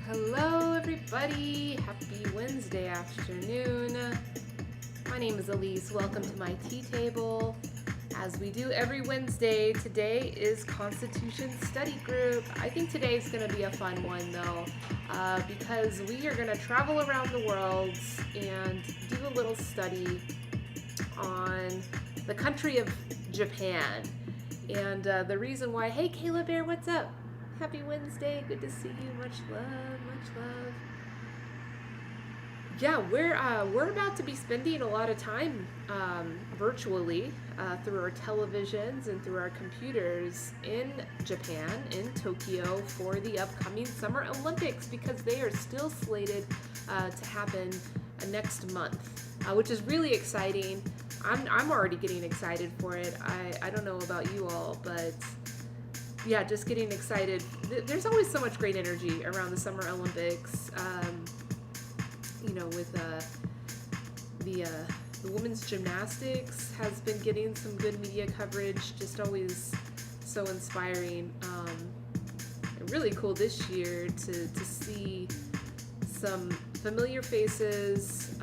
Hello, everybody. Happy Wednesday afternoon. My name is Elise. Welcome to my tea table. As we do every Wednesday, today is Constitution Study Group. I think today is going to be a fun one, though, because we are going to travel around the world and do a little study on the country of Japan. And the reason why, hey, Kayla Bear, what's up? Happy Wednesday. Good to see you. Much love, much love. Yeah, we're about to be spending a lot of time virtually through our televisions and through our computers in Japan, in Tokyo, for the upcoming Summer Olympics, because they are still slated to happen next month, which is really exciting. I'm already getting excited for it. I don't know about you all, but yeah, just getting excited. There's always so much great energy around the Summer Olympics. With the women's gymnastics has been getting some good media coverage. Just always so inspiring. Really cool this year to see some familiar faces,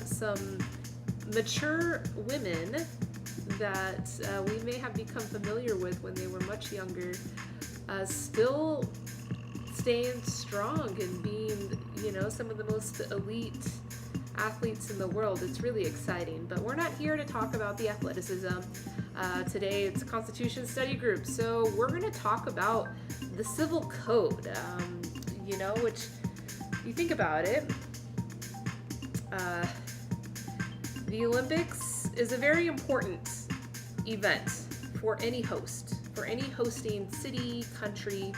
some mature women that we may have become familiar with when they were much younger, still staying strong and being, some of the most elite athletes in the world. It's really exciting. But we're not here to talk about the athleticism. Today it's Constitution Study Group. So we're going to talk about the Civil Code, which, you think about it, the Olympics is a very important event for any host, for any hosting city, country.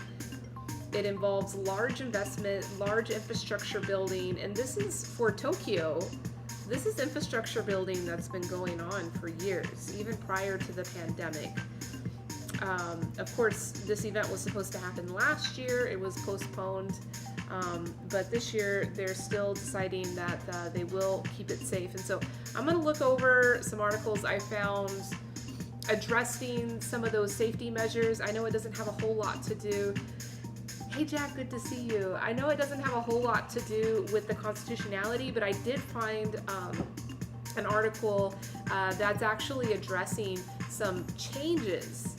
It involves large investment, large infrastructure building, and this is for Tokyo. This is infrastructure building that's been going on for years, even prior to the pandemic. Of course, this event was supposed to happen last year. It was postponed, but this year they're still deciding that they will keep it safe. And so I'm going to look over some articles I found addressing some of those safety measures. I know it doesn't have a whole lot to do. Hey Jack, good to see you. I know it doesn't have a whole lot to do with the constitutionality, but I did find an article that's actually addressing some changes,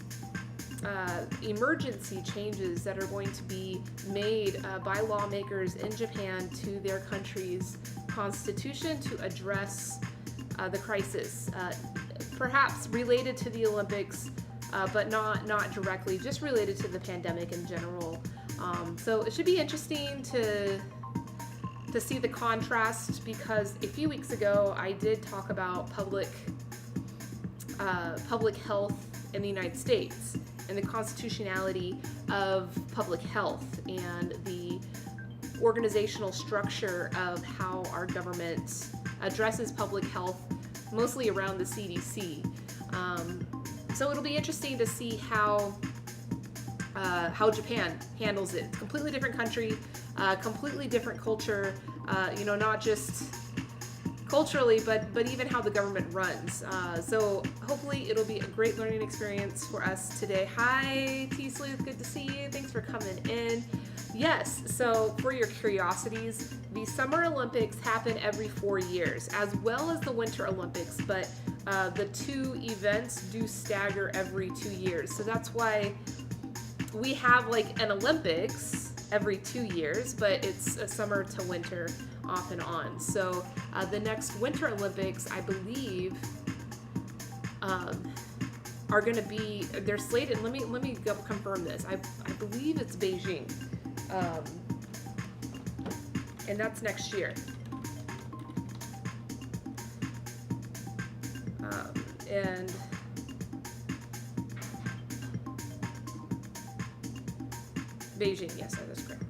emergency changes that are going to be made by lawmakers in Japan to their country's constitution to address the crisis, perhaps related to the Olympics, but not directly, just related to the pandemic in general. So it should be interesting to see the contrast, because a few weeks ago I did talk about public health in the United States and the constitutionality of public health and the organizational structure of how our government addresses public health, mostly around the CDC. So it'll be interesting to see how Japan handles it. Completely different country, completely different culture, not just culturally, but even how the government runs. So hopefully it'll be a great learning experience for us today. Hi, T-Sleuth, good to see you. Thanks for coming in. Yes, so for your curiosities, the Summer Olympics happen every 4 years, as well as the Winter Olympics, but the two events do stagger every 2 years. So that's why we have like an Olympics every 2 years, but it's a summer to winter off and on. So the next Winter Olympics, I believe, are going to be, they're slated. Let me go confirm this. I believe it's Beijing, and that's next year. And Beijing, yes, that is correct.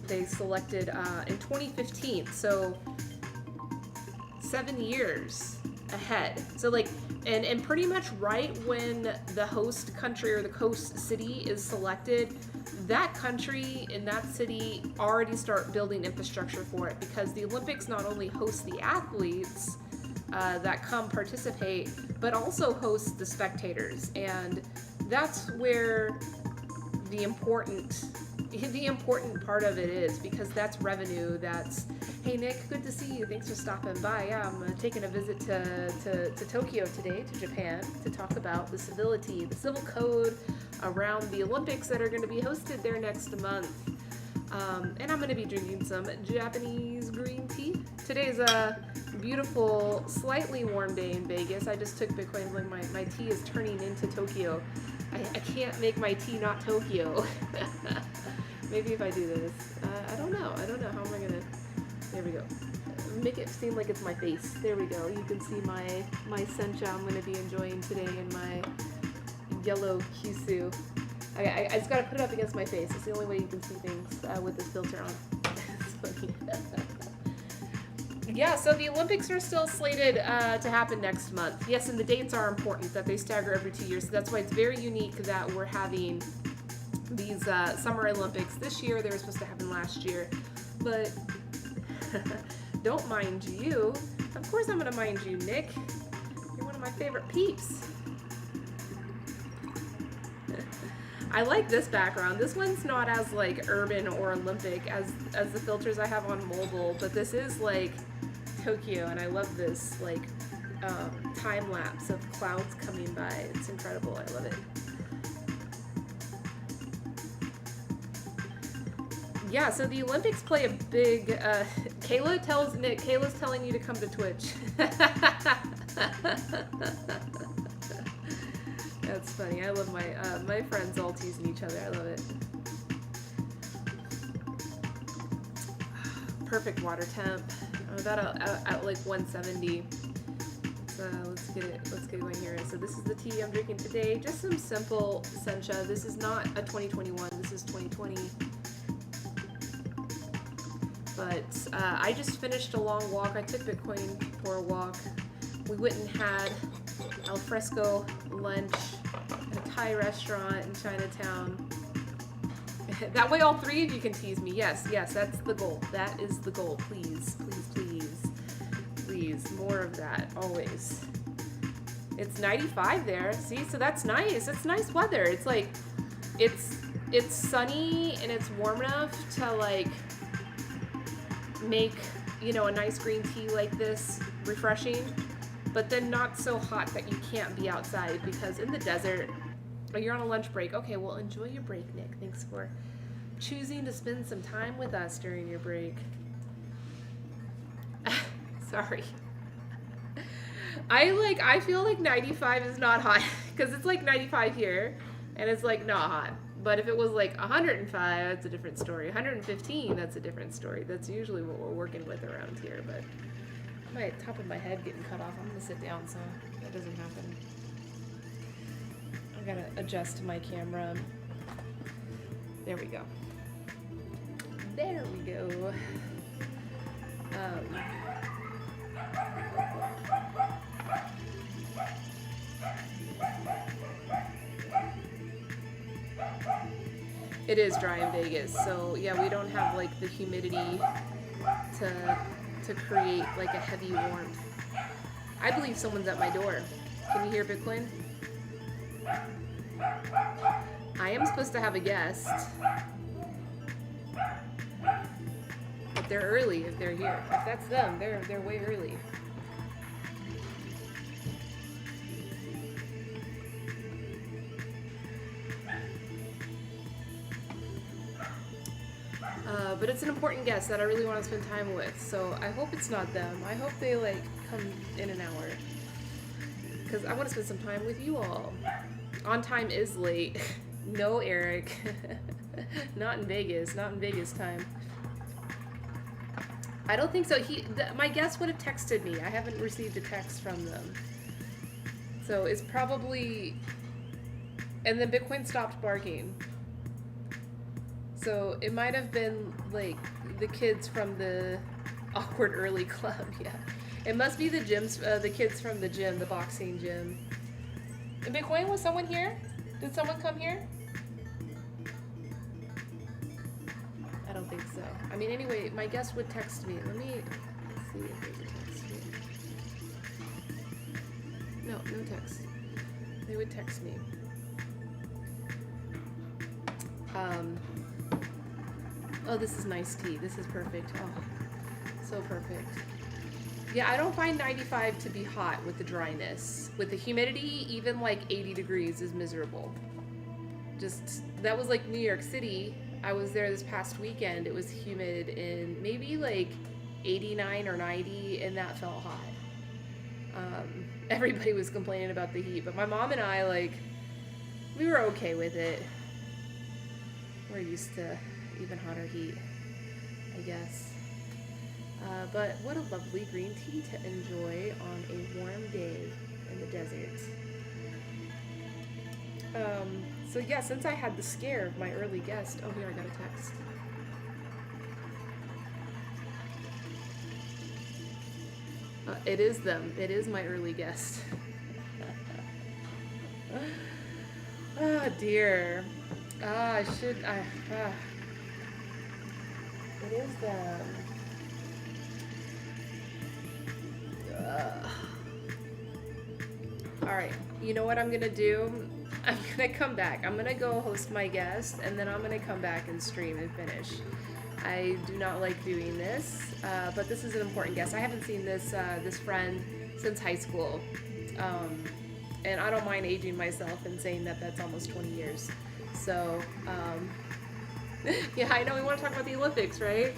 They selected in 2015, so 7 years ahead. So and pretty much right when the host country or the host city is selected, that country and that city already start building infrastructure for it, because the Olympics not only host the athletes that come participate, but also host the spectators. And that's where the important the important part of it is, because that's revenue. That's, hey Nick, good to see you. Thanks for stopping by. Yeah, I'm taking a visit to Tokyo today, to Japan, to talk about the civility, the civil code around the Olympics that are going to be hosted there next month. And I'm going to be drinking some Japanese green tea. Today's a beautiful, slightly warm day in Vegas. I just took Bitcoin when my tea is turning into Tokyo. I can't make my tea not Tokyo. Maybe if I do this. I don't know. How am I going to... There we go. Make it seem like it's my face. There we go. You can see my sencha I'm going to be enjoying today in my yellow Kyushu. I just gotta put it up against my face. It's the only way you can see things with this filter on. It's funny. Yeah, so the Olympics are still slated to happen next month. Yes, and the dates are important, that they stagger every 2 years. So that's why it's very unique that we're having these Summer Olympics this year. They were supposed to happen last year. But don't mind you. Of course I'm gonna mind you, Nick. You're one of my favorite peeps. I like this background. This one's not as like urban or Olympic as the filters I have on mobile, but this is like Tokyo, and I love this like time lapse of clouds coming by. It's incredible. I love it. Yeah, so the Olympics play a big. Kayla tells Nick. Kayla's telling you to come to Twitch. That's funny. I love my friends all teasing each other. I love it. Perfect water temp. I'm about at like 170. So let's get it going here. So this is the tea I'm drinking today. Just some simple sencha. This is not a 2021. This is 2020. But I just finished a long walk. I took Bitcoin for a walk. We went and had al fresco lunch at a Thai restaurant in Chinatown. That way all three of you can tease me. Yes, that's the goal. That is the goal. Please, please, please. Please, more of that, always. It's 95 there. See, so that's nice. It's nice weather. It's like, it's sunny and it's warm enough to like make, you know, a nice green tea like this refreshing. But then not so hot that you can't be outside, because in the desert, or you're on a lunch break. Okay, well, enjoy your break, Nick. Thanks for choosing to spend some time with us during your break. Sorry. I feel like 95 is not hot, because it's like 95 here, and it's like not hot. But if it was like 105, that's a different story. 115, that's a different story. That's usually what we're working with around here, but my top of my head getting cut off. I'm gonna sit down so that doesn't happen. I gotta adjust my camera. There we go. There we go. It is dry in Vegas, so yeah, we don't have like the humidity to create like a heavy warmth. I believe someone's at my door. Can you hear Bitcoin? I am supposed to have a guest. But they're early if they're here. If that's them, they're way early. But it's an important guest that I really want to spend time with, so I hope it's not them. I hope they like come in an hour, because I want to spend some time with you all. On time is late. No, Eric. Not in Vegas. Not in Vegas time. I don't think so. My guest would have texted me. I haven't received a text from them. So it's probably... And then Bitcoin stopped barking. So it might have been like the kids from the Awkward Early Club. Yeah. It must be the gyms, the kids from the gym, the boxing gym. And Bitcoin, was someone here? Did someone come here? I don't think so. I mean, anyway, my guest would text me. Let me see if there's a text here. No text. They would text me. Oh, this is nice tea. This is perfect. Oh, so perfect. Yeah, I don't find 95 to be hot with the dryness. With the humidity, even like 80 degrees is miserable. Just, that was like New York City. I was there this past weekend. It was humid in maybe like 89 or 90, and that felt hot. Everybody was complaining about the heat, but my mom and I, like, we were okay with it. We're used to even hotter heat, I guess. But what a lovely green tea to enjoy on a warm day in the desert. So yeah, since I had the scare of my early guest, oh here I got a text. It is them. It is my early guest. Oh dear. I should. It is them. All right. You know what I'm gonna do? I'm gonna come back. I'm gonna go host my guest, and then I'm gonna come back and stream and finish. I do not like doing this, but this is an important guest. I haven't seen this friend since high school, and I don't mind aging myself and saying that that's almost 20 years. So, yeah, I know we want to talk about the Olympics, right?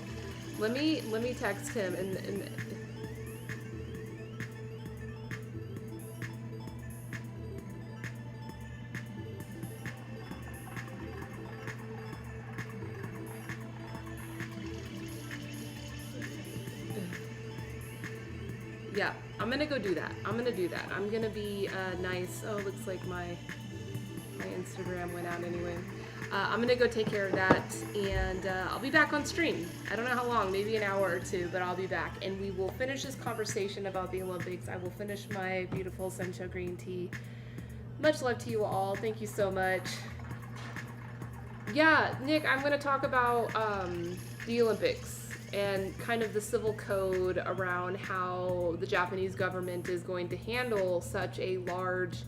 Let me text him and yeah, I'm gonna go do that. I'm gonna be nice. Oh, looks like my Instagram went out anyway. I'm gonna go take care of that, and I'll be back on stream. I don't know how long, maybe an hour or two, but I'll be back, and we will finish this conversation about the Olympics. I will finish my beautiful Sencha green tea. Much love to you all. Thank you so much. Yeah, Nick, I'm gonna talk about the Olympics and kind of the civil code around how the Japanese government is going to handle such a large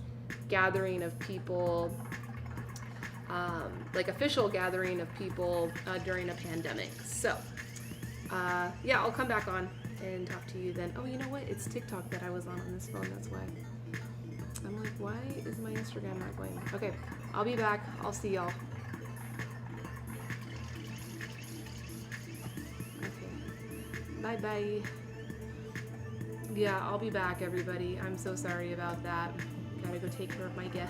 gathering of people, like official gathering of people during a pandemic. So, yeah, I'll come back on and talk to you then. Oh, you know what? It's TikTok that I was on this phone. That's why. I'm like, why is my Instagram not going? Okay, I'll be back. I'll see y'all. Bye-bye. Yeah, I'll be back, everybody. I'm so sorry about that. Gotta go take care of my guest.